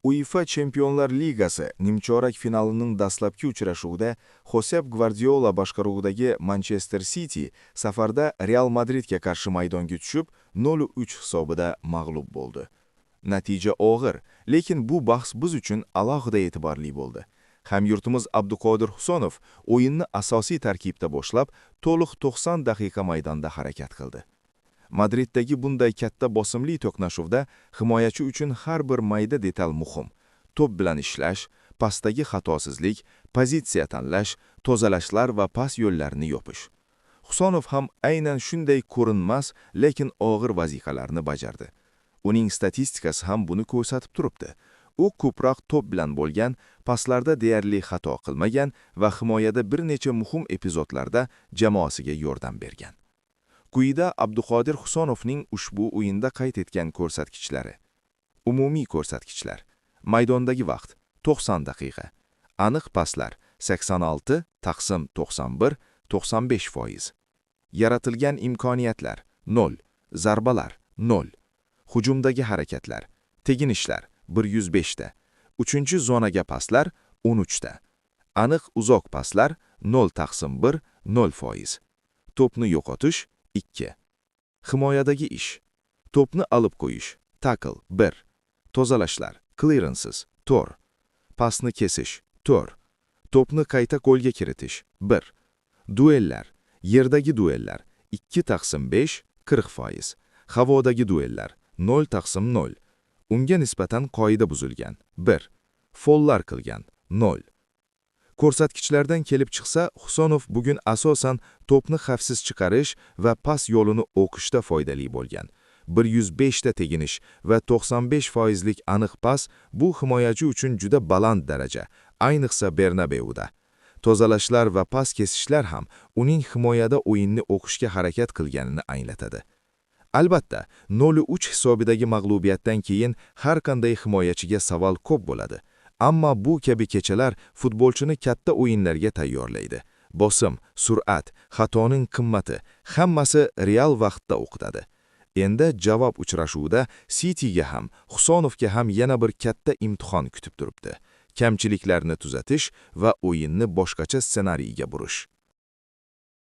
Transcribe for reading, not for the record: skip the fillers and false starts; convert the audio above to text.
UEFA Chempionlar Ligasi nimchorak finalining dastlabki uchrashuvida Josep Guardiola boshqaruvidagi Manchester City safarda Real Madridga qarshi maydonga tushib, 0-3 hisobida mag'lub bo'ldi. Natija og'ir, lekin bu bahs biz uchun alohida e'tiborli bo'ldi. Hamyurtimiz Abduqodir Husonov o'yinni asosiy tarkibda boshlab, to'liq 90 daqiqa maydonda harakat qildi. Madriddagi bunday katta bosimli to'qnashuvda himoyachi uchun har bir mayda detal muhim. To'p bilan ishlash, pasdagi xatosizlik, pozitsiya tanlash, tozalashlar va pas yo'llarini yopish. Husonov ham aynan shunday ko'rinmas, lekin og'ir vazifalarni bajardi. Uning statistikasi ham buni ko'rsatib turibdi. U ko'proq to'p bilan bo'lgan, paslarda deyarli xato qilmagan va himoyada bir necha muhim epizodlarda jamoasiga yordam bergan. Quyida Abduqodir Husonovning ushbu o'yinda qayd etgan ko'rsatkichlari. Umumiy ko'rsatkichlar. Maydondagi vaqt 90 daqiqa. Aniq paslar 86/91-95%. Yaratilgan imkoniyatlar 0. Zarbalar 0. Hujumdagi harakatlar, teginishlar 105 ta. 3-chi zonaga paslar 13 ta. Aniq uzoq paslar 0/1 0%. To'pni yo'qotish 2. Himoyadagi ish. To'pni olib qo'yish, tackle 1. Tozalashlar, clearances 4. Pasni kesish 4. To'pni qayta qo'lga kiritish 1. Duellar, yerdagi duellar 2/5 40%. Havodagi duellar 0/0. Unga nisbatan qoida buzilgan 1. Follar qilgan 0. Ko'rsatkichlardan kelib chiqsa, Husonov bugun asosan to'pni xavfsiz chiqarish va pas yo'lini o'qishda foydali bo'lgan. 105 ta teginish va 95%lik aniq pas bu himoyachi uchun juda baland daraja, ayniqsa Bernabeuda. Tozalashlar va pas kesishlar ham uning himoyada o'yinni o'qishga harakat qilganini anglatadi. Albatta, 0-3 hisobidagi mag'lubiyatdan keyin har qanday himoyachiga savol ko'p bo'ladi. Ammo bu kabi kechalar futbolchini katta o'yinlarga tayyorlaydi. Bosim, sur'at, xatoning qimmati hammasi real vaqtda o'qitadi. Endi javob uchrashuvida Cityga ham, Husonovga ham yana bir katta imtihon kutib turibdi. Kamchiliklarni tuzatish va o'yinni boshqacha ssenariyga burish.